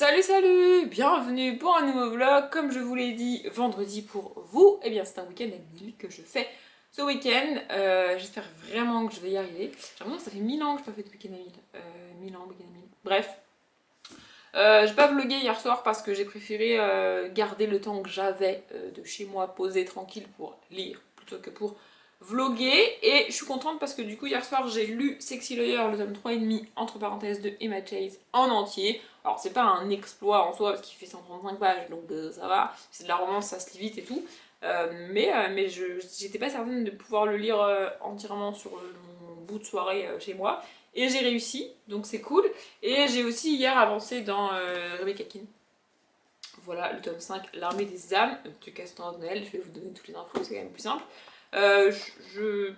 Salut salut, bienvenue pour un nouveau vlog. Comme je vous l'ai dit vendredi pour vous, eh bien c'est un week-end à 1000 que je fais ce week-end. J'espère vraiment que je vais y arriver. J'ai l'impression que ça fait 1000 ans que je n'ai pas fait de week-end à 1000. 1000 ans, week-end à 1000. Bref, j'ai pas vlogué hier soir parce que j'ai préféré garder le temps que j'avais de chez moi posé tranquille pour lire plutôt que pour vloguer. Et je suis contente parce que du coup hier soir j'ai lu Sexy Lawyer, le tome 3,5 entre parenthèses de Emma Chase en entier. Alors c'est pas un exploit en soi parce qu'il fait 135 pages donc ça va, c'est de la romance, ça se lit vite et tout. Mais j'étais pas certaine de pouvoir le lire entièrement sur mon bout de soirée chez moi. Et j'ai réussi, donc c'est cool. Et j'ai aussi hier avancé dans Rebecca King. Voilà, le tome 5, L'armée des âmes, de Castan Noël. Je vais vous donner toutes les infos, c'est quand même plus simple. Euh, je...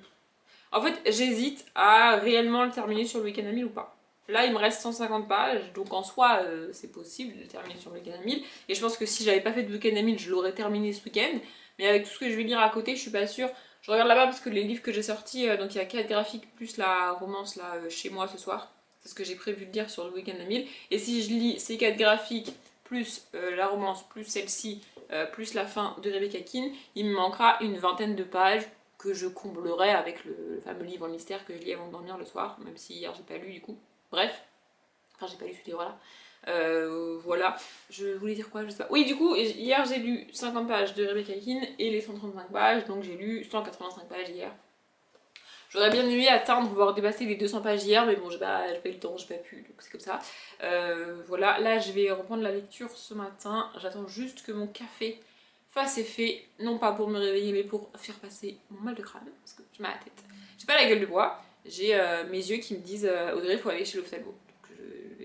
En fait, j'hésite à réellement le terminer sur le week-end à 1000 ou pas. Là, il me reste 150 pages, donc en soi, c'est possible de le terminer sur le week-end à 1000. Et je pense que si j'avais pas fait de week-end à 1000, je l'aurais terminé ce week-end. Mais avec tout ce que je vais lire à côté, je suis pas sûre. Je regarde là-bas parce que les livres que j'ai sortis, donc il y a 4 graphiques plus la romance là chez moi ce soir. C'est ce que j'ai prévu de lire sur le week-end à 1000. Et si je lis ces 4 graphiques, plus la romance, plus celle-ci, plus la fin de Rebecca Keane, il me manquera une vingtaine de pages que je comblerai avec le fameux livre mystère que je lis avant de dormir le soir, même si hier j'ai pas lu du coup. Bref, enfin j'ai pas lu ce livre-là. Voilà, je voulais dire quoi, je sais pas. Oui, du coup, hier j'ai lu 50 pages de Rebecca Keane et les 135 pages, donc j'ai lu 185 pages hier. J'aurais bien aimé atteindre, voire dépasser les 200 pages hier, mais bon, j'ai pas eu le temps, j'ai pas pu, donc c'est comme ça. Voilà, là je vais reprendre la lecture ce matin. J'attends juste que mon café fasse effet, non pas pour me réveiller, mais pour faire passer mon mal de crâne, parce que j'ai mal à la tête. J'ai pas la gueule de bois, j'ai mes yeux qui me disent Audrey, il faut aller chez l'ophtalmo. Donc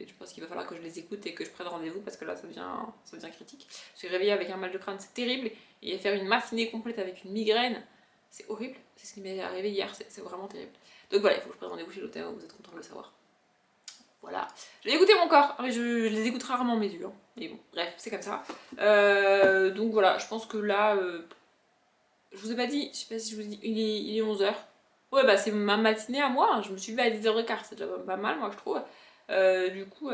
je pense qu'il va falloir que je les écoute et que je prenne rendez-vous parce que là ça devient critique. Je suis réveillée avec un mal de crâne, c'est terrible, et faire une matinée complète avec une migraine, c'est horrible, c'est ce qui m'est arrivé hier, c'est vraiment terrible. Donc voilà, il faut que je prenne rendez-vous chez l'hôtel, vous êtes content de le savoir. Voilà. Je vais écouter mon corps, mais je les écoute rarement mes yeux. Hein. Mais bon, bref, c'est comme ça. Donc voilà, je pense que là, je vous ai pas dit, je sais pas si je vous ai dit, il est 11h. Ouais, bah c'est ma matinée à moi, hein. Je me suis levée à 10h15, c'est déjà pas mal, moi je trouve. Du coup,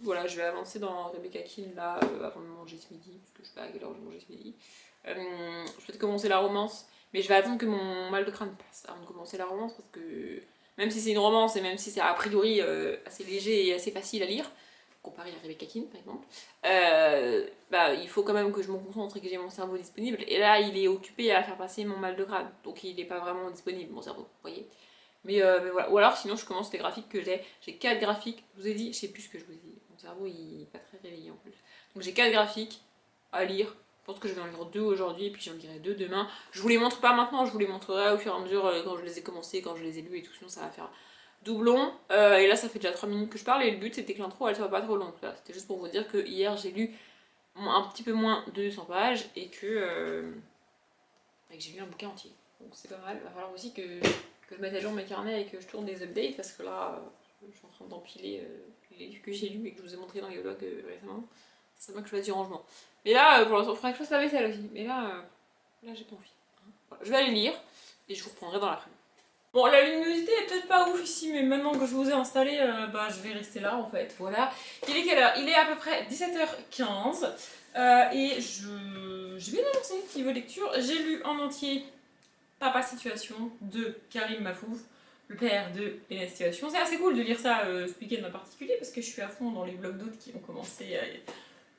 voilà, je vais avancer dans Rebecca Keane là, avant de manger ce midi, parce que je sais pas à quelle heure je vais manger ce midi. Je vais peut-être commencer la romance, mais je vais attendre que mon mal de crâne passe avant de commencer la romance, parce que même si c'est une romance et même si c'est a priori assez léger et assez facile à lire, comparé à Rebecca Keane par exemple, bah, il faut quand même que je me concentre et que j'ai mon cerveau disponible. Et là, il est occupé à faire passer mon mal de crâne, donc il n'est pas vraiment disponible, mon cerveau, vous voyez. Mais voilà. Ou alors, sinon, je commence les graphiques que j'ai. J'ai 4 graphiques, je vous ai dit, je sais plus ce que je vous ai dit. Mon cerveau, il est pas très réveillé en plus. Donc j'ai 4 graphiques à lire. Je pense que je vais en lire 2 aujourd'hui, et puis j'en lirai 2 demain. Je vous les montre pas maintenant, je vous les montrerai au fur et à mesure quand je les ai commencés, quand je les ai lus et tout, sinon ça va faire doublon. Et là, ça fait déjà 3 minutes que je parle, et le but c'était que l'intro elle soit pas trop longue. C'était juste pour vous dire que hier j'ai lu un petit peu moins de 200 pages et que j'ai lu un bouquin entier. Donc c'est pas mal. Il va falloir aussi que je mette à jour mes carnets et que je tourne des updates parce que là, je suis en train d'empiler les livres que j'ai lus et que je vous ai montré dans les vlogs récemment. C'est moi que je fasse du rangement. Mais là, pour l'instant, il faudrait que je fasse la vaisselle aussi. Mais là j'ai pas envie. Voilà. Je vais aller lire et je vous reprendrai dans l'après-midi. Bon, la luminosité est peut-être pas ouf ici, mais maintenant que je vous ai installé, bah, je vais rester là en fait. Voilà. Il est quelle heure? Il est à peu près 17h15. Et j'ai bien avancé niveau lecture. J'ai lu en entier Papa Situation de Karim Mafouf, le père de Léna Situation. C'est assez cool de lire ça ce week-end en particulier parce que je suis à fond dans les blogs d'août qui ont commencé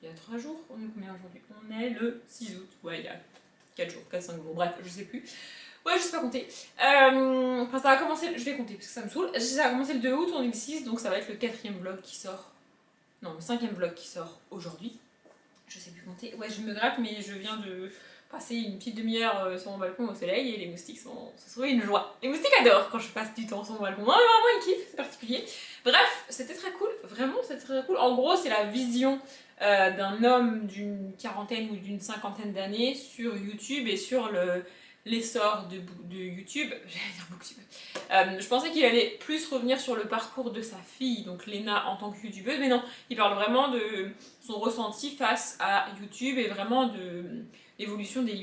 il y a 3 jours. On est combien aujourd'hui? On est le 6 août. Ouais, il y a 4 jours, 4-5 jours, bref, je sais plus. Ouais, je sais pas compter. Enfin, ça a commencé, je vais compter parce que ça me saoule. Ça a commencé le 2 août, on est le 6, donc ça va être le 4ème vlog qui sort. Non, le 5ème vlog qui sort aujourd'hui. Je sais plus compter. Ouais, je me gratte, mais je viens de passer une petite demi-heure sur mon balcon au soleil et les moustiques se trouvent une joie. Les moustiques adorent quand je passe du temps sur mon balcon. Moi, vraiment, ils kiffent, c'est particulier. Bref, c'était très cool, vraiment, c'était très cool. En gros, c'est la vision d'un homme d'une quarantaine ou d'une cinquantaine d'années sur YouTube et sur l'essor de YouTube. J'allais dire Booktube. Je pensais qu'il allait plus revenir sur le parcours de sa fille, donc Léna en tant que youtubeuse, mais non, il parle vraiment de son ressenti face à YouTube et vraiment de l'évolution des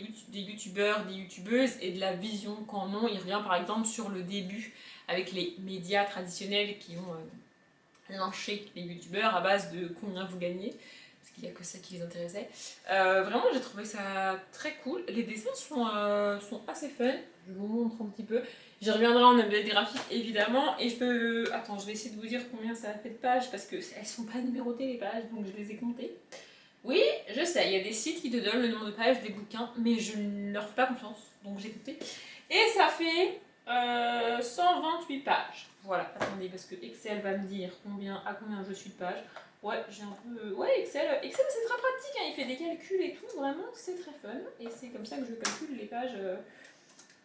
youtubeurs, des youtubeuses et de la vision qu'en ont. Il revient par exemple sur le début avec les médias traditionnels qui ont lyncher les youtubeurs à base de combien vous gagnez, parce qu'il n'y a que ça qui les intéressait. Vraiment, j'ai trouvé ça très cool. Les dessins sont assez fun. Je vous montre un petit peu. J'y reviendrai en update graphique évidemment. Et je peux. Attends, je vais essayer de vous dire combien ça fait de pages parce qu'elles sont pas numérotées les pages, donc je les ai comptées. Oui, je sais, il y a des sites qui te donnent le nombre de pages des bouquins, mais je ne leur fais pas confiance, donc j'ai compté. Et ça fait 128 pages. Voilà, attendez, parce que Excel va me dire à combien je suis de pages. Ouais, j'ai un peu... Ouais, Excel c'est très pratique, hein, il fait des calculs et tout, vraiment, c'est très fun. Et c'est comme ça que je calcule les pages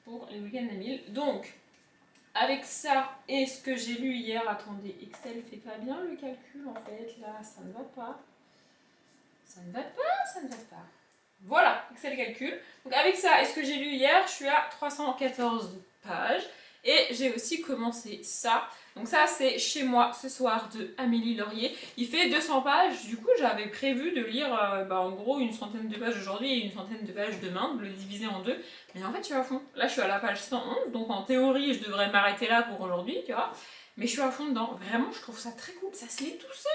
pour les week-ends d'Emile. Donc, avec ça et ce que j'ai lu hier, attendez, Excel fait pas bien le calcul en fait, là, ça ne va pas. Ça ne va pas, ça ne va pas. Voilà, Excel calcul. Donc avec ça et ce que j'ai lu hier, je suis à 314 pages. Et j'ai aussi commencé ça. Donc ça, c'est Chez moi ce soir de Amélie Laurier. Il fait 200 pages. Du coup, j'avais prévu de lire en gros une centaine de pages aujourd'hui et une centaine de pages demain, de le diviser en deux. Mais en fait, je suis à fond. Là, je suis à la page 111. Donc en théorie, je devrais m'arrêter là pour aujourd'hui, tu vois. Mais je suis à fond dedans. Vraiment, je trouve ça très cool. Ça se lit tout seul.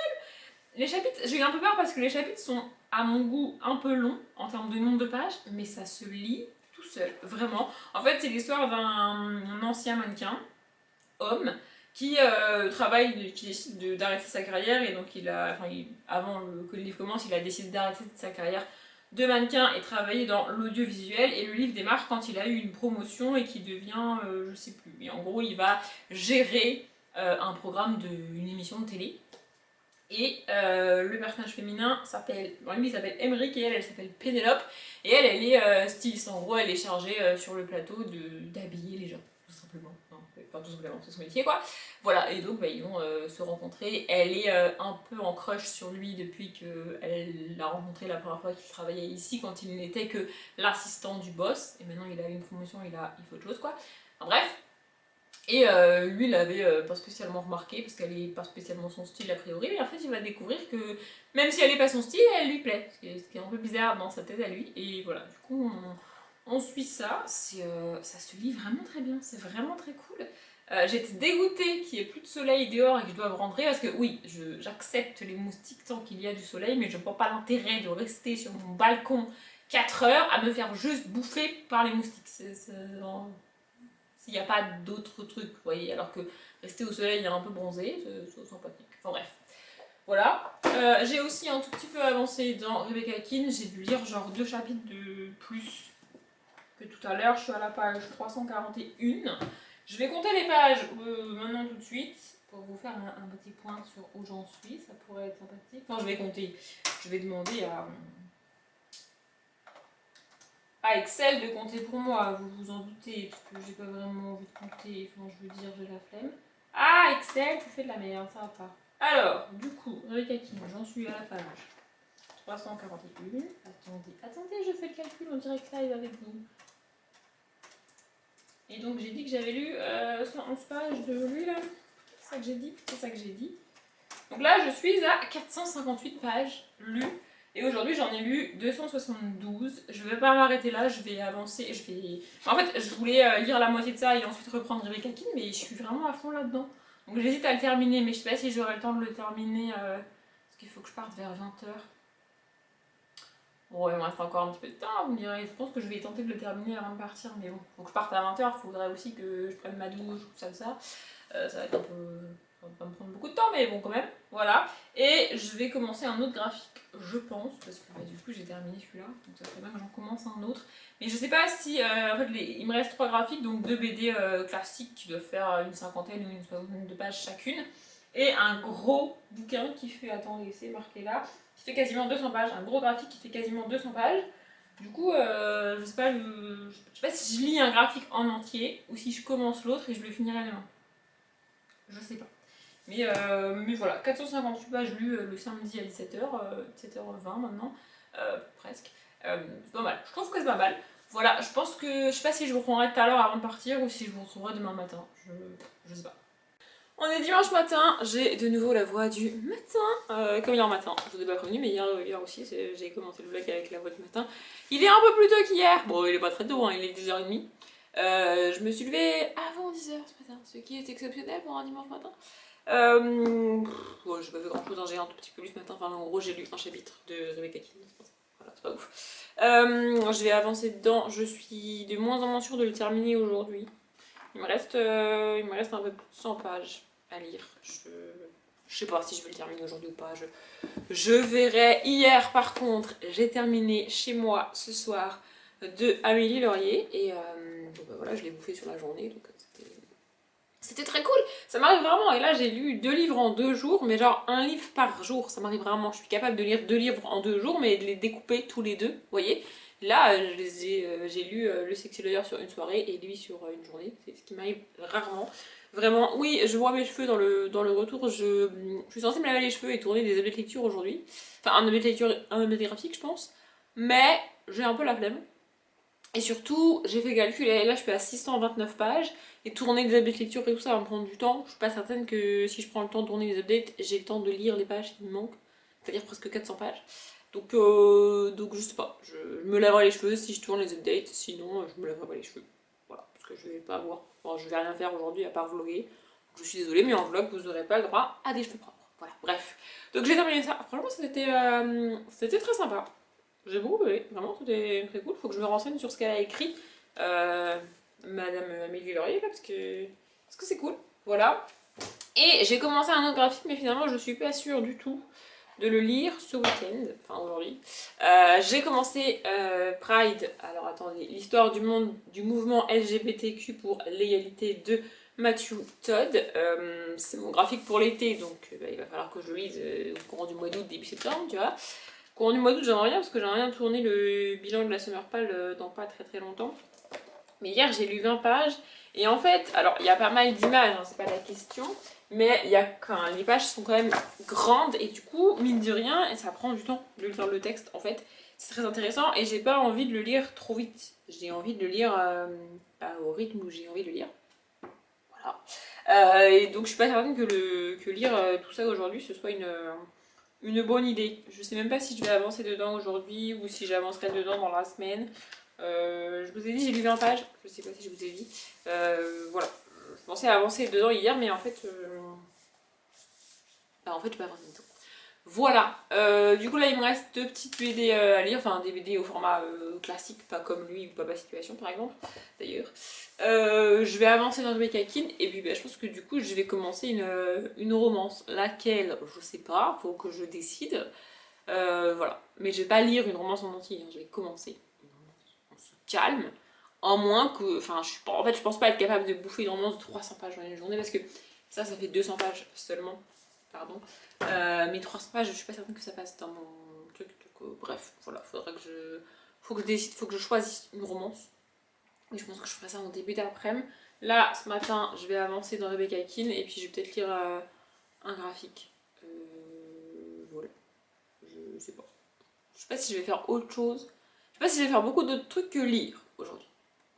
Les chapitres, j'ai eu un peu peur parce que les chapitres sont, à mon goût, un peu longs en termes de nombre de pages, mais ça se lit tout seul, vraiment. En fait, c'est l'histoire d'un ancien mannequin, homme, qui travaille, qui décide d'arrêter sa carrière, et donc avant que le livre commence, il a décidé d'arrêter sa carrière de mannequin et travailler dans l'audiovisuel, et le livre démarre quand il a eu une promotion et qui devient, je sais plus, mais en gros, il va gérer un programme une émission de télé. Et le personnage féminin s'appelle, lui il s'appelle Emmerich et elle s'appelle Pénélope. Et elle est styliste. En gros, elle est chargée sur le plateau d'habiller les gens, tout simplement. Non, pas tout simplement, c'est son métier quoi. Voilà, et donc ils vont se rencontrer. Elle est un peu en crush sur lui depuis qu'elle l'a rencontré la première fois qu'il travaillait ici, quand il n'était que l'assistant du boss. Et maintenant il a une promotion, il faut autre chose quoi. Enfin, bref. Et lui, il l'avait pas spécialement remarqué parce qu'elle est pas spécialement son style a priori, mais en fait, il va découvrir que même si elle est pas son style, elle lui plaît. Ce qui est un peu bizarre dans sa tête à lui. Et voilà, du coup, on suit ça. Ça se lit vraiment très bien, c'est vraiment très cool. J'étais dégoûtée qu'il n'y ait plus de soleil dehors et que je doive rentrer parce que oui, j'accepte les moustiques tant qu'il y a du soleil, mais je ne vois pas l'intérêt de rester sur mon balcon 4 heures à me faire juste bouffer par les moustiques. S'il n'y a pas d'autres trucs, vous voyez, alors que rester au soleil, il est un peu bronzé, c'est sympathique. Enfin bref. Voilà. J'ai aussi un tout petit peu avancé dans Rebecca Keane, j'ai dû lire genre 2 chapitres de plus que tout à l'heure, je suis à la page 341. Je vais compter les pages maintenant tout de suite pour vous faire un petit point sur où j'en suis, ça pourrait être sympathique. Enfin, je vais compter, je vais demander à Excel de compter pour moi, vous vous en doutez, parce que j'ai pas vraiment envie de compter, enfin je veux dire j'ai la flemme. Ah Excel, tu fais de la merde, ça va pas. Alors, du coup, Rebecca Keane, j'en suis à la page 341. Attendez, je fais le calcul en direct live avec vous. Et donc j'ai dit que j'avais lu 111 pages de lui là. C'est ça que j'ai dit, c'est ça que j'ai dit. Donc là je suis à 458 pages lues. Et aujourd'hui j'en ai lu 272. Je vais pas m'arrêter là, je vais avancer. En fait, je voulais lire la moitié de ça et ensuite reprendre Rebecca Keane, mais je suis vraiment à fond là-dedans. Donc j'hésite à le terminer, mais je sais pas si j'aurai le temps de le terminer. Parce qu'il faut que je parte vers 20h. Bon, il me reste encore un petit peu de temps, vous me direz. Je pense que je vais tenter de le terminer avant de partir, mais bon, faut que je parte à 20h. Il faudrait aussi que je prenne ma douche, tout ça. Ça va être un peu. Ça va pas me prendre beaucoup de temps, mais bon, quand même. Voilà. Et je vais commencer un autre graphique, je pense, parce que du coup, j'ai terminé celui-là. Donc ça fait bien que j'en commence un autre. Mais je sais pas si. En fait, il me reste 3 graphiques, donc 2 BD classiques qui doivent faire une cinquantaine ou une soixantaine de pages chacune. Et un gros bouquin qui fait. Attendez, c'est marqué là. Qui fait quasiment 200 pages. Un gros graphique qui fait quasiment 200 pages. Du coup, je sais pas si je lis un graphique en entier ou si je commence l'autre et je le finirai demain. Je sais pas. Mais voilà, 458 pages lues le samedi à 17h, 17h20 maintenant, presque. C'est pas mal, je trouve que c'est pas mal. Voilà, je pense que, je sais pas si je vous reprendrai tout à l'heure avant de partir ou si je vous retrouverai demain matin, je sais pas. On est dimanche matin, j'ai de nouveau la voix du matin, comme hier matin, je vous ai pas prévenu, mais hier aussi, j'ai commencé le vlog avec la voix du matin. Il est un peu plus tôt qu'hier, bon il est pas très tôt, hein, il est 10h30. Je me suis levée avant 10h ce matin, ce qui est exceptionnel pour un dimanche matin. Ouais, j'ai pas fait grand chose, hein, j'ai un tout petit peu lu ce matin, enfin en gros j'ai lu un chapitre de Rebecca King, voilà, c'est pas ouf. Je vais avancer dedans, je suis de moins en moins sûre de le terminer aujourd'hui. Il me reste un peu plus de 100 pages à lire. Je sais pas si je vais le terminer aujourd'hui ou pas. Je verrai. Hier, par contre, j'ai terminé chez moi ce soir de Amélie Laurier. Et bon, bah voilà, je l'ai bouffé sur la journée. Donc c'était très cool. Ça m'arrive vraiment. Et là, j'ai lu 2 livres en 2 jours. Mais genre un livre par jour. Ça m'arrive vraiment. Je suis capable de lire 2 livres en 2 jours. Mais de les découper tous les deux. Vous voyez. Là, j'ai lu Le Sexy Lawyer sur une soirée et lui sur une journée. C'est ce qui m'arrive rarement. Vraiment, oui, je vois mes cheveux dans le retour. Je suis censée me laver les cheveux et tourner des objets de lecture aujourd'hui. Enfin, un objet de lecture, un objet graphique, je pense. Mais j'ai un peu la flemme. Et surtout, j'ai fait le calcul et là, je suis à 629 pages. Et tourner des updates lecture et tout ça va me prendre du temps. Je suis pas certaine que si je prends le temps de tourner les updates, j'ai le temps de lire les pages qui me manquent. C'est-à-dire presque 400 pages. Donc je sais pas, je me laverai les cheveux si je tourne les updates, sinon je me laverai pas les cheveux. Voilà, parce que je vais pas avoir, enfin, je vais rien faire aujourd'hui à part vlogger. Je suis désolée, mais en vlog vous n'aurez pas le droit à des cheveux propres. Voilà, bref. Donc j'ai terminé ça. Franchement, c'était très sympa. J'ai beaucoup aimé, vraiment, c'était très cool. Faut que je me renseigne sur ce qu'elle a écrit, euh, Madame Amélie Laurier, là, parce que c'est cool. Voilà. Et j'ai commencé un autre graphique, mais finalement, je suis pas sûre du tout de le lire ce week-end, enfin aujourd'hui. J'ai commencé Pride, alors attendez, l'histoire du monde du mouvement LGBTQ pour l'égalité de Matthew Todd. C'est mon graphique pour l'été, donc bah, il va falloir que je le lise au courant du mois d'août, début septembre, tu vois. Au courant du mois d'août, j'aimerais bien parce que j'aimerais bien tourner le bilan de la Summer Pal dans pas très très longtemps. Mais hier, j'ai lu 20 pages. Et en fait, alors il y a pas mal d'images, hein, c'est pas la question. Mais il y a quand les pages sont quand même grandes et du coup, mine de rien, et ça prend du temps de lire le texte en fait. C'est très intéressant et j'ai pas envie de le lire trop vite. J'ai envie de le lire au rythme où j'ai envie de le lire. Voilà. Et donc je suis pas certaine que lire tout ça aujourd'hui ce soit une bonne idée. Je sais même pas si je vais avancer dedans aujourd'hui ou si j'avancerai dedans dans la semaine. Je vous ai dit, j'ai lu 20 pages, je sais pas si je vous ai dit. Voilà, je pensais avancer dedans hier, mais en fait, je vais pas avancer dedans. Voilà, du coup là il me reste 2 petites BD à lire, enfin des BD au format classique, pas comme lui ou Papa Situation par exemple, d'ailleurs. Je vais avancer dans Rebecca King et puis je pense que du coup je vais commencer une romance. Laquelle, je sais pas, faut que je décide. Voilà, mais je vais pas lire une romance en entier, hein. Je vais commencer une romance. On se calme, en moins que, enfin en fait je pense pas être capable de bouffer une romance de 300 pages en une journée parce que ça fait 200 pages seulement, pardon. Mais 300 pages, je suis pas certaine que ça passe dans mon truc. Donc, bref, voilà, faut que je décide, faut que je choisisse une romance. Et je pense que je ferai ça en début d'après-midi. Là, ce matin, je vais avancer dans Rebecca King et puis je vais peut-être lire un graphique. Voilà, je sais pas. Je sais pas si je vais faire autre chose. Je sais pas si je vais faire beaucoup d'autres trucs que lire aujourd'hui.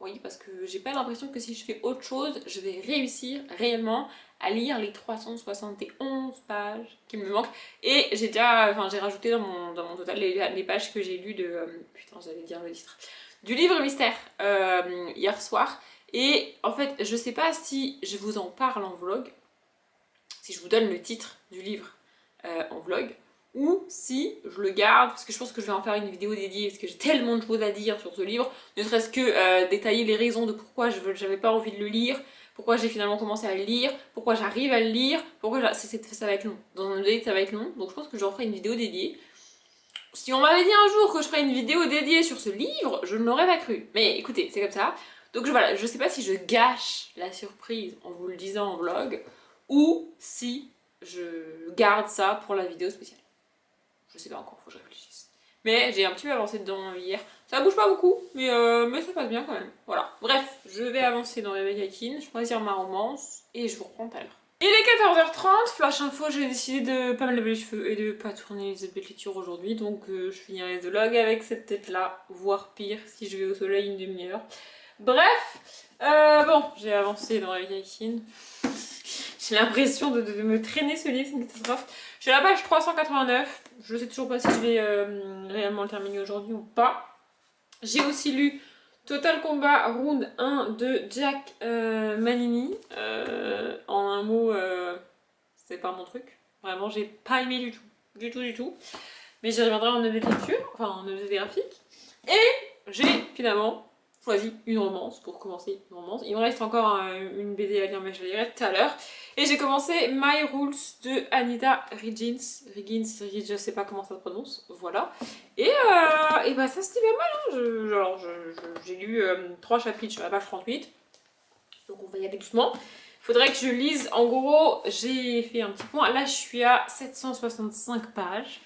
Oui, parce que j'ai pas l'impression que si je fais autre chose, je vais réussir réellement à lire les 371 pages qui me manquent. Et j'ai rajouté dans mon total les pages que j'ai lues de. Putain, j'allais dire le titre. Du livre mystère hier soir. Et en fait, je sais pas si je vous en parle en vlog, si je vous donne le titre du livre en vlog, ou si je le garde, parce que je pense que je vais en faire une vidéo dédiée, parce que j'ai tellement de choses à dire sur ce livre, ne serait-ce que détailler les raisons de pourquoi j'avais pas envie de le lire, pourquoi j'ai finalement commencé à le lire, pourquoi j'arrive à le lire, ça va être long. Dans un update, ça va être long, donc je pense que j'en ferai une vidéo dédiée. Si on m'avait dit un jour que je ferais une vidéo dédiée sur ce livre, je ne l'aurais pas cru. Mais écoutez, c'est comme ça. Donc voilà, je sais pas si je gâche la surprise en vous le disant en vlog, ou si je garde ça pour la vidéo spéciale. Je sais pas encore, faut que je réfléchisse. Mais j'ai un petit peu avancé dedans hier. Ça bouge pas beaucoup, mais ça passe bien quand même. Voilà. Bref, je vais avancer dans Rebecca King, choisir ma romance, et je vous reprends tout à l'heure. Il est 14h30, flash info, j'ai décidé de pas me laver les cheveux et de pas tourner les updates lecture aujourd'hui, donc je finirai le vlog avec cette tête là, voire pire si je vais au soleil une demi-heure. Bref, bon, j'ai avancé dans Rebecca King. J'ai l'impression de me traîner ce livre, c'est une catastrophe. Je suis à la page 389, je sais toujours pas si je vais réellement le terminer aujourd'hui ou pas. J'ai aussi lu Total Combat Round 1 de Jack Manini. En un mot, c'est pas mon truc. Vraiment, j'ai pas aimé du tout. Du tout, du tout. Mais j'y reviendrai en EV de lecture, enfin en EV graphique. Et j'ai finalement choisi une romance pour commencer une romance. Il me reste encore une BD à lire, mais je la lirai tout à l'heure. Et j'ai commencé My Rules de Anita Riggins. Riggins, je sais pas comment ça se prononce. Voilà. Et bah ça c'était pas mal. Hein. J'ai lu 3 chapitres sur la page 38. Donc on va y aller doucement. Faudrait que je lise. En gros, j'ai fait un petit point. Là, je suis à 765 pages.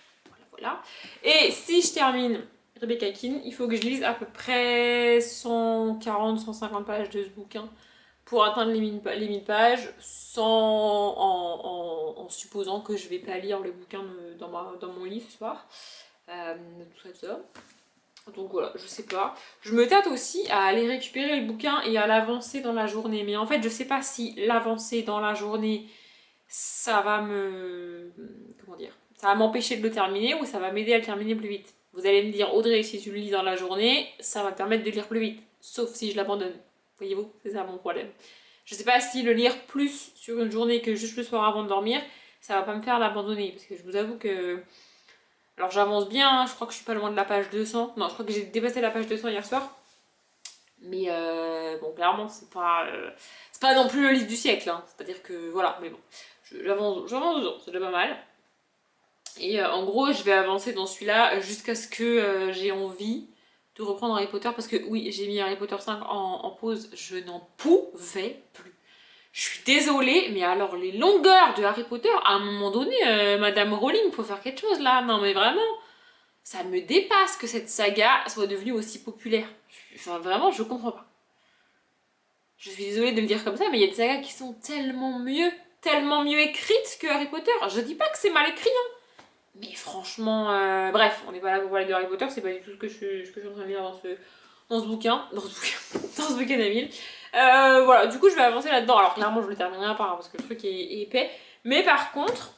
Voilà. Et si je termine Rebecca Keane, il faut que je lise à peu près 140-150 pages de ce bouquin pour atteindre les 1000 pages, en supposant que je vais pas lire le bouquin dans mon lit ce soir. Tout ça. Donc voilà, je sais pas. Je me tâte aussi à aller récupérer le bouquin et à l'avancer dans la journée. Mais en fait, je sais pas si l'avancer dans la journée, ça va me... Comment dire? Ça va m'empêcher de le terminer ou ça va m'aider à le terminer plus vite. Vous allez me dire, Audrey, si tu le lis dans la journée, ça va me permettre de lire plus vite. Sauf si je l'abandonne. Voyez-vous, c'est ça mon problème. Je sais pas si le lire plus sur une journée que juste le soir avant de dormir, ça va pas me faire l'abandonner. Parce que je vous avoue que... Alors j'avance bien, hein, je crois que je suis pas loin de la page 200. Non, je crois que j'ai dépassé la page 200 hier soir. Mais bon, clairement, c'est pas non plus le livre du siècle. Hein. C'est-à-dire que voilà, mais bon, j'avance dedans, c'est déjà pas mal. Et en gros, je vais avancer dans celui-là jusqu'à ce que j'ai envie de reprendre Harry Potter. Parce que oui, j'ai mis Harry Potter 5 en pause, je n'en pouvais plus. Je suis désolée, mais alors les longueurs de Harry Potter, à un moment donné, Madame Rowling, faut faire quelque chose là. Non mais vraiment, ça me dépasse que cette saga soit devenue aussi populaire. Enfin vraiment, je comprends pas. Je suis désolée de le dire comme ça, mais il y a des sagas qui sont tellement mieux écrites que Harry Potter. Je dis pas que c'est mal écrit, hein. Mais franchement, bref, on n'est pas là pour parler de Harry Potter, c'est pas du tout ce que je suis en train de lire dans ce bouquin, dans ce bouquin d'Emile. Voilà, du coup je vais avancer là-dedans. Alors clairement je le terminerai pas, hein, parce que le truc est épais. Mais par contre,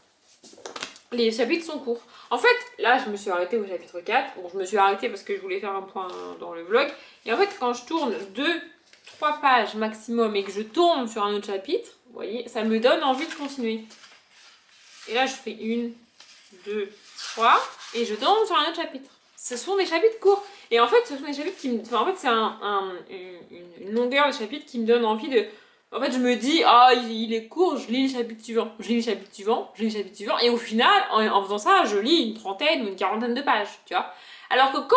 les chapitres sont courts. En fait, là je me suis arrêtée au chapitre 4. Bon, je me suis arrêtée parce que je voulais faire un point dans le vlog. Et en fait, quand je tourne 2-3 pages maximum et que je tourne sur un autre chapitre, vous voyez, ça me donne envie de continuer. Et là je fais 1, 2, 3, et je tombe sur un autre chapitre. Ce sont des chapitres courts. Et en fait, ce sont des chapitres qui me... Enfin, en fait, c'est une longueur de chapitre qui me donne envie de... En fait, je me dis, ah, il est court, je lis le chapitre suivant. Je lis le chapitre suivant, je lis le chapitre suivant. Et au final, en faisant ça, je lis une trentaine ou une quarantaine de pages, tu vois. Alors que quand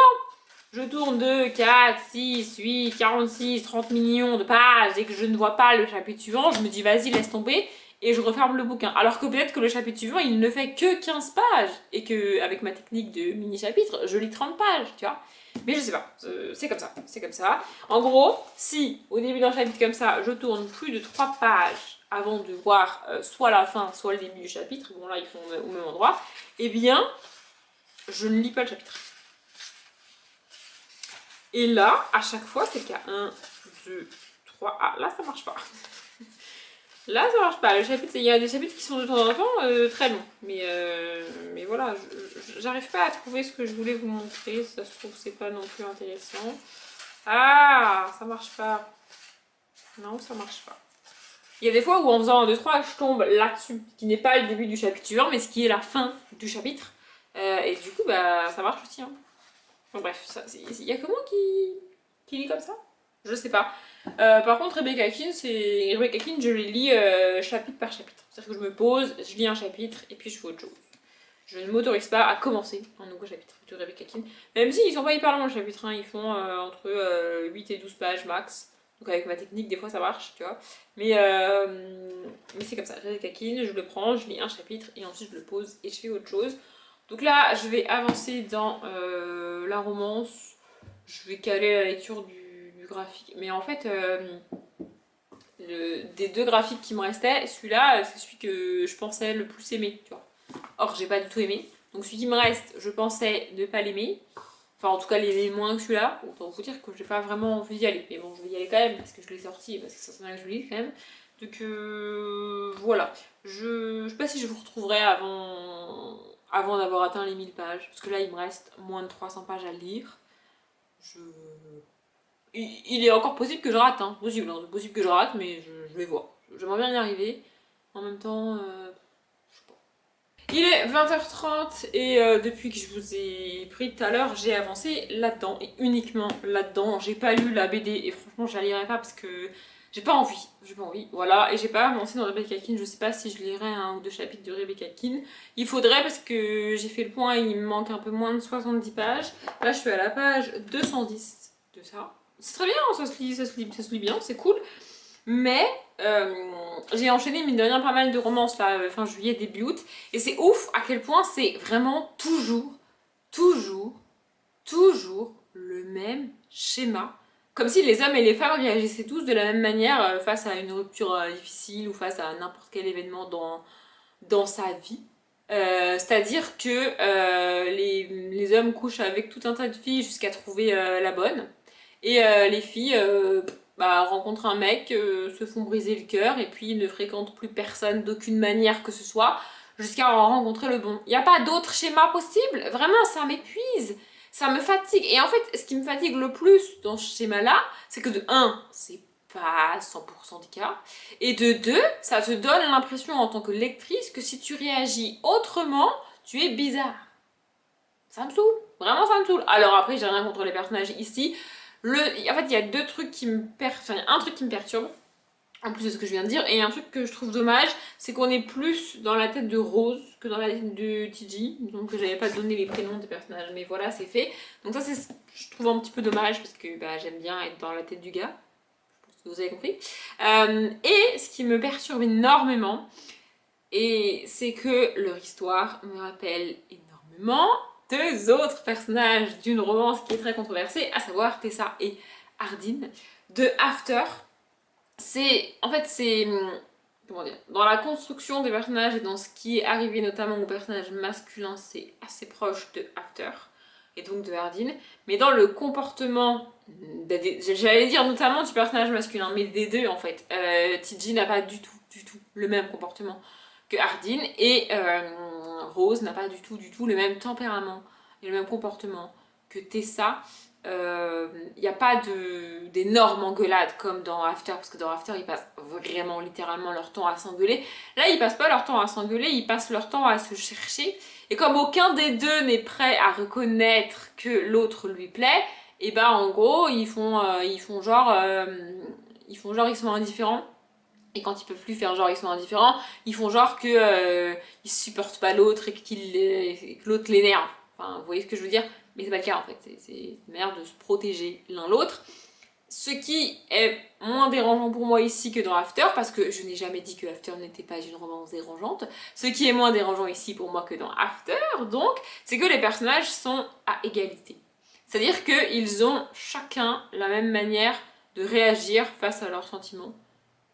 je tourne 2, 4, 6, 8, 46, 30 millions de pages et que je ne vois pas le chapitre suivant, je me dis, vas-y, laisse tomber. Et je referme le bouquin. Alors que peut-être que le chapitre suivant, il ne fait que 15 pages. Et que, avec ma technique de mini-chapitre, je lis 30 pages, tu vois. Mais je sais pas, c'est comme ça, c'est comme ça. En gros, si au début d'un chapitre comme ça, je tourne plus de 3 pages avant de voir soit la fin, soit le début du chapitre, bon là ils sont au même endroit, eh bien, je ne lis pas le chapitre. Et là, à chaque fois, c'est le cas. 1, 2, 3, ah là ça marche pas. Là, ça marche pas. Il y a des chapitres qui sont de temps en temps très longs. Mais voilà, j'arrive pas à trouver ce que je voulais vous montrer. Ça se trouve, c'est pas non plus intéressant. Ah, ça marche pas. Non, ça marche pas. Il y a des fois où en faisant un 2, 3, je tombe là-dessus. Ce qui n'est pas le début du chapitre suivant, mais ce qui est la fin du chapitre. Et du coup, bah, ça marche aussi. Hein. Bon, bref, il y a que moi qui lit comme ça? Je sais pas. Par contre, Rebecca Keane, je les lis chapitre par chapitre. C'est-à-dire que je me pose, je lis un chapitre et puis je fais autre chose. Je ne m'autorise pas à commencer un nouveau chapitre de Rebecca Keane. Même s'ils sont pas hyper longs le chapitre, hein, ils font entre 8 et 12 pages max. Donc avec ma technique, des fois ça marche, tu vois. Mais c'est comme ça. Rebecca Keane, je le prends, je lis un chapitre et ensuite je le pose et je fais autre chose. Donc là, je vais avancer dans la romance. Je vais caler la lecture du graphique. Mais en fait, des 2 graphiques qui me restaient, celui-là, c'est celui que je pensais le plus aimer, tu vois. Or, j'ai pas du tout aimé. Donc celui qui me reste, je pensais ne pas l'aimer. Enfin, en tout cas, l'aimer moins que celui-là. Autant vous dire que j'ai pas vraiment envie d'y aller. Mais bon, je vais y aller quand même, parce que je l'ai sorti, et parce que ça sent bien que je lis quand même. Donc voilà. Je sais pas si je vous retrouverai avant d'avoir atteint les 1000 pages. Parce que là, il me reste moins de 300 pages à lire. Il est encore possible que je rate, hein. Possible que je rate, mais je vais voir. J'aimerais bien y arriver. En même temps, Il est 20h30 et depuis que je vous ai pris tout à l'heure, j'ai avancé là-dedans et uniquement là-dedans. J'ai pas lu la BD et franchement, je la lirai pas parce que j'ai pas envie. J'ai pas envie, voilà. Et j'ai pas avancé dans Rebecca Keane. Je sais pas si je lirai un ou deux chapitres de Rebecca Keane. Il faudrait parce que j'ai fait le point et il me manque un peu moins de 70 pages. Là, je suis à la page 210 de ça. C'est très bien, ça se lit bien, c'est cool. Mais j'ai enchaîné mine de rien pas mal de romances là, fin juillet, début août. Et c'est ouf à quel point c'est vraiment toujours le même schéma. Comme si les hommes et les femmes réagissaient tous de la même manière face à une rupture difficile ou face à n'importe quel événement dans sa vie. C'est-à-dire que les hommes couchent avec tout un tas de filles jusqu'à trouver la bonne. Et les filles rencontrent un mec, se font briser le cœur et puis ne fréquentent plus personne d'aucune manière que ce soit jusqu'à en rencontrer le bon. Il n'y a pas d'autre schéma possible. Vraiment, ça m'épuise. Ça me fatigue. Et en fait, ce qui me fatigue le plus dans ce schéma-là, c'est que de un, c'est pas 100% des cas. Et de deux, ça te donne l'impression en tant que lectrice que si tu réagis autrement, tu es bizarre. Ça me saoule. Vraiment, ça me saoule. Alors après, j'ai rien contre les personnages ici. En fait, il y a deux trucs qui me perturbent. Un truc qui me perturbe, en plus de ce que je viens de dire, et un truc que je trouve dommage, c'est qu'on est plus dans la tête de Rose que dans la tête de TG. Donc j'avais pas donné les prénoms des personnages, mais voilà, c'est fait. Donc ça, je trouve un petit peu dommage parce que j'aime bien être dans la tête du gars. Je pense que vous avez compris. Et ce qui me perturbe énormément, et c'est que leur histoire me rappelle énormément deux autres personnages d'une romance qui est très controversée, à savoir Tessa et Hardin de After. En fait, c'est, comment dire, dans la construction des personnages et dans ce qui est arrivé notamment au personnage masculin, c'est assez proche de After et donc de Hardin, mais dans le comportement, j'allais dire notamment du personnage masculin, mais des deux en fait, TG n'a pas du tout le même comportement que Hardin et Rose n'a pas du tout le même tempérament et le même comportement que Tessa. Il n'y a pas d'énormes engueulades comme dans After, parce que dans After ils passent vraiment littéralement leur temps à s'engueuler. Là ils passent pas leur temps à s'engueuler, ils passent leur temps à se chercher. Et comme aucun des deux n'est prêt à reconnaître que l'autre lui plaît, et bah en gros ils font genre ils sont indifférents. Et quand ils peuvent plus faire genre ils sont indifférents, ils font genre que ils supportent pas l'autre et que l'autre l'énerve. Enfin, vous voyez ce que je veux dire? Mais c'est pas le cas en fait, c'est une manière de se protéger l'un l'autre. Ce qui est moins dérangeant pour moi ici que dans After, parce que je n'ai jamais dit que After n'était pas une romance dérangeante. Ce qui est moins dérangeant ici pour moi que dans After, donc, c'est que les personnages sont à égalité. C'est-à-dire qu'ils ont chacun la même manière de réagir face à leurs sentiments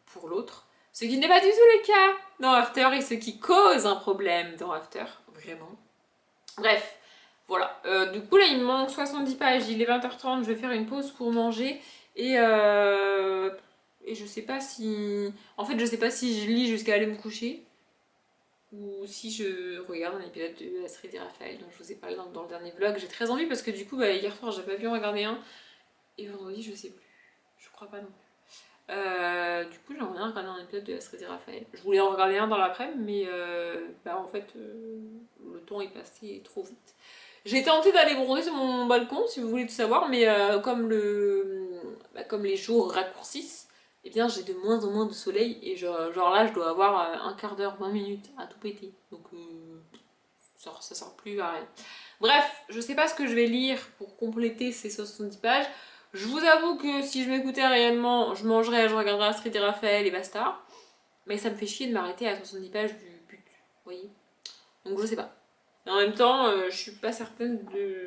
pour l'autre. Ce qui n'est pas du tout le cas dans After et ce qui cause un problème dans After, vraiment. Bref, voilà. Du coup, là, il me manque 70 pages. Il est 20h30. Je vais faire une pause pour manger. Et je sais pas si. En fait, je sais pas si je lis jusqu'à aller me coucher. Ou si je regarde un épisode de Astrid et Raphaël dont je vous ai parlé dans le dernier vlog. J'ai très envie parce que du coup, hier soir, j'ai pas pu en regarder un. Et vendredi, je sais plus. Je crois pas non plus. Du coup, j'aimerais bien regarder un épisode de Astrid et Raphaël. Je voulais en regarder un dans l'après-midi, mais en fait, le temps est passé trop vite. J'ai tenté d'aller bronzer sur mon balcon, si vous voulez tout savoir, mais comme les jours raccourcissent, eh bien j'ai de moins en moins de soleil, et genre là, je dois avoir un quart d'heure, 20 minutes à tout péter. Donc ça sert plus à rien. Bref, je sais pas ce que je vais lire pour compléter ces 70 pages. Je vous avoue que si je m'écoutais réellement, je mangerais, je regarderais Astrid et Raphaël et basta. Mais ça me fait chier de m'arrêter à 70 pages du but, vous voyez. Donc je sais pas. Mais en même temps, je suis pas certaine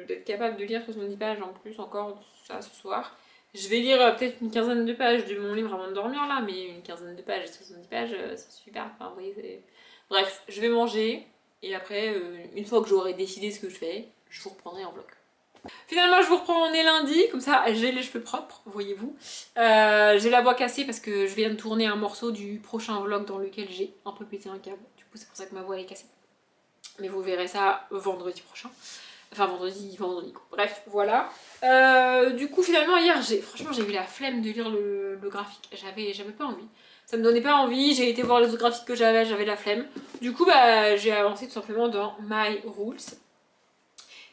d'être capable de lire 70 pages en plus encore ça ce soir. Je vais lire peut-être une quinzaine de pages de mon livre avant de dormir là, mais une quinzaine de pages et 70 pages, ça suffit pas. Enfin, vous voyez, bref, je vais manger et après, une fois que j'aurai décidé ce que je fais, je vous reprendrai en vlog. Finalement, je vous reprends, on est lundi, comme ça j'ai les cheveux propres, voyez-vous. J'ai la voix cassée parce que je viens de tourner un morceau du prochain vlog dans lequel j'ai un peu pété un câble. Du coup, c'est pour ça que ma voix est cassée. Mais vous verrez ça vendredi prochain. Enfin, vendredi quoi. Bref, voilà. Du coup, finalement, hier, franchement, j'ai eu la flemme de lire le graphique. J'avais pas envie. Ça me donnait pas envie, j'ai été voir les autres graphiques que j'avais la flemme. Du coup, bah, j'ai avancé tout simplement dans My Rules.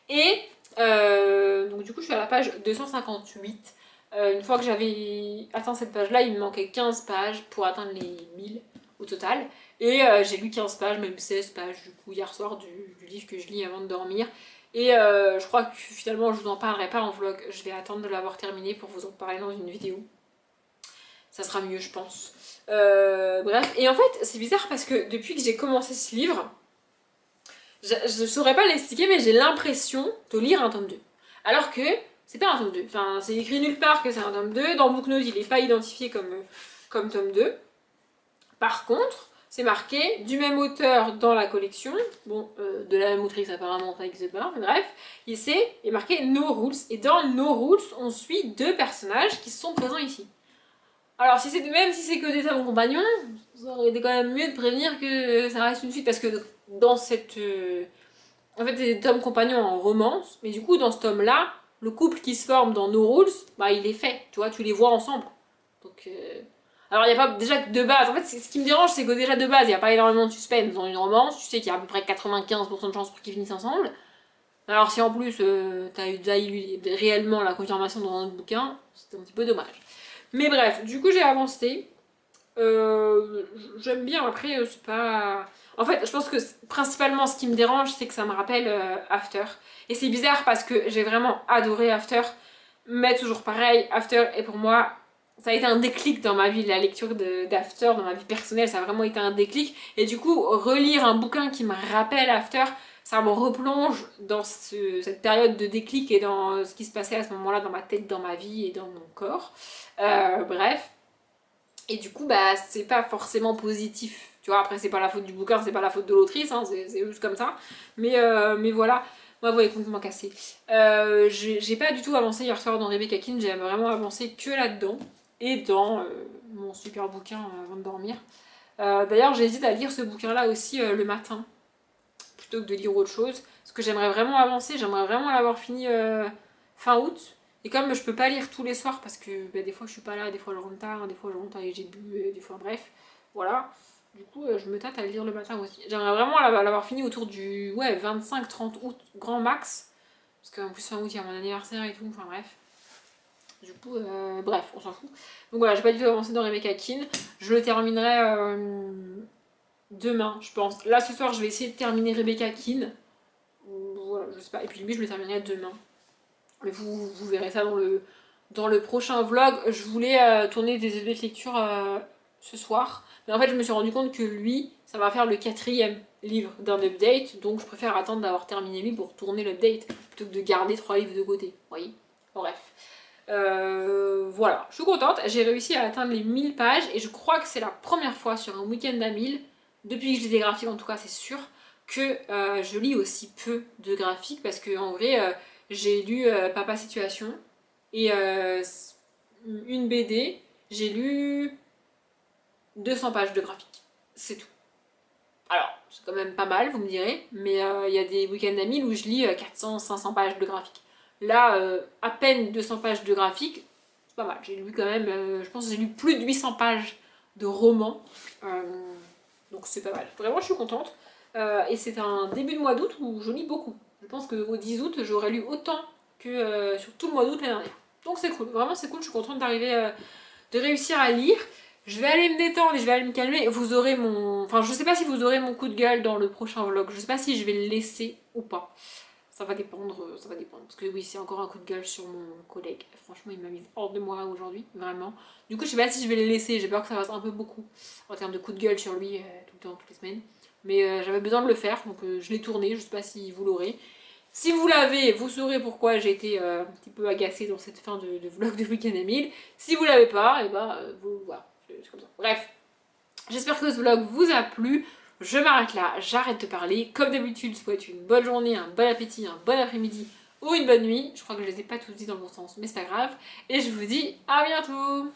Et donc du coup, je suis à la page 258. Une fois que j'avais atteint cette page-là, il me manquait 15 pages pour atteindre les 1000 au total. Et j'ai lu 15 pages, même 16 pages du coup hier soir du livre que je lis avant de dormir. Et je crois que finalement je vous en parlerai pas en vlog, je vais attendre de l'avoir terminé pour vous en parler dans une vidéo. Ça sera mieux je pense. Bref, et en fait c'est bizarre parce que depuis que j'ai commencé ce livre, je saurais pas l'expliquer mais j'ai l'impression de lire un tome 2. Alors que c'est pas un tome 2, enfin c'est écrit nulle part que c'est un tome 2, dans Booknote il est pas identifié comme tome 2. Par contre, c'est marqué du même auteur dans la collection, bon, de la même autrice apparemment, avec The Bar, mais bref, ici est marqué No Rules, et dans No Rules, on suit deux personnages qui sont présents ici. Alors, même si c'est que des hommes compagnons, ça aurait été quand même mieux de prévenir que ça reste une suite, parce que dans cette... en fait, c'est des hommes compagnons en romance, mais du coup, dans ce tome-là, le couple qui se forme dans No Rules, bah, il est fait, tu vois, tu les vois ensemble. Donc... Alors, il n'y a pas déjà de base. En fait, ce qui me dérange, c'est que déjà de base, il n'y a pas énormément de suspense dans une romance. Tu sais qu'il y a à peu près 95% de chances pour qu'ils finissent ensemble. Alors, si en plus, t'as déjà eu réellement la confirmation dans un bouquin, c'est un petit peu dommage. Mais bref, du coup, j'ai avancé. J'aime bien, après, c'est pas... En fait, je pense que principalement, ce qui me dérange, c'est que ça me rappelle After. Et c'est bizarre parce que j'ai vraiment adoré After. Mais toujours pareil, After est pour moi... Ça a été un déclic dans ma vie, la lecture d'After, dans ma vie personnelle, ça a vraiment été un déclic. Et du coup, relire un bouquin qui me rappelle After, ça me replonge dans cette période de déclic et dans ce qui se passait à ce moment-là dans ma tête, dans ma vie et dans mon corps. Bref. Et du coup, bah, c'est pas forcément positif. Tu vois, après, c'est pas la faute du bouquin, c'est pas la faute de l'autrice, hein, c'est juste comme ça. Mais voilà. Moi, vous voyez complètement cassé. J'ai pas du tout avancé hier soir dans Rebecca King, j'ai vraiment avancé que là-dedans. Et dans mon super bouquin avant de dormir. D'ailleurs, j'hésite à lire ce bouquin-là aussi le matin, plutôt que de lire autre chose. Parce que j'aimerais vraiment avancer, j'aimerais vraiment l'avoir fini fin août. Et comme je peux pas lire tous les soirs, parce que bah, des fois je suis pas là, des fois je rentre tard, des fois je rentre et j'ai bu, des fois bref, voilà. Du coup, je me tâte à le lire le matin aussi. J'aimerais vraiment l'avoir fini autour du 25-30 août, grand max. Parce qu'en plus fin août, il y a mon anniversaire et tout, enfin bref. Du coup, bref, on s'en fout. Donc voilà, j'ai pas du tout avancé dans Rebecca King. Je le terminerai demain, je pense. Là, ce soir, je vais essayer de terminer Rebecca King. Voilà, je sais pas. Et puis lui, je le terminerai demain. Mais vous verrez ça dans le prochain vlog. Je voulais tourner des effets de lecture ce soir. Mais en fait, je me suis rendu compte que lui, ça va faire le 4e livre d'un update. Donc, je préfère attendre d'avoir terminé lui pour tourner l'update plutôt que de garder 3 livres de côté. Vous voyez ? Bref. Voilà, je suis contente, j'ai réussi à atteindre les 1000 pages et je crois que c'est la première fois sur un week-end à 1000, depuis que je lis des graphiques en tout cas c'est sûr, que je lis aussi peu de graphiques parce que en vrai j'ai lu Papa Situation et une BD, j'ai lu 200 pages de graphiques, c'est tout. Alors, c'est quand même pas mal, vous me direz, mais il y a des week-ends à 1000 où je lis 400-500 pages de graphiques. Là, à peine 200 pages de graphiques, c'est pas mal. J'ai lu quand même, je pense que j'ai lu plus de 800 pages de romans. Donc c'est pas mal. Vraiment, je suis contente. Et c'est un début de mois d'août où je lis beaucoup. Je pense qu'au 10 août, j'aurais lu autant que sur tout le mois d'août l'année dernière. Donc c'est cool, vraiment c'est cool, je suis contente d'arriver, de réussir à lire. Je vais aller me détendre et je vais aller me calmer. Vous aurez mon... Enfin, je sais pas si vous aurez mon coup de gueule dans le prochain vlog. Je sais pas si je vais le laisser ou pas. Ça va dépendre, ça va dépendre. Parce que oui, c'est encore un coup de gueule sur mon collègue. Franchement, il m'a mis hors de moi aujourd'hui, vraiment. Du coup, je sais pas si je vais le laisser. J'ai peur que ça fasse un peu beaucoup en termes de coup de gueule sur lui tout le temps, toutes les semaines. Mais j'avais besoin de le faire, donc je l'ai tourné. Je sais pas si vous l'aurez. Si vous l'avez, vous saurez pourquoi j'ai été un petit peu agacée dans cette fin de vlog de Week-end à 1000. Si vous l'avez pas, et bah, voilà, c'est comme ça. Bref, j'espère que ce vlog vous a plu. Je m'arrête là, j'arrête de parler. Comme d'habitude, je vous souhaite une bonne journée, un bon appétit, un bon après-midi ou une bonne nuit. Je crois que je les ai pas tous dit dans le bon sens, mais c'est pas grave. Et je vous dis à bientôt.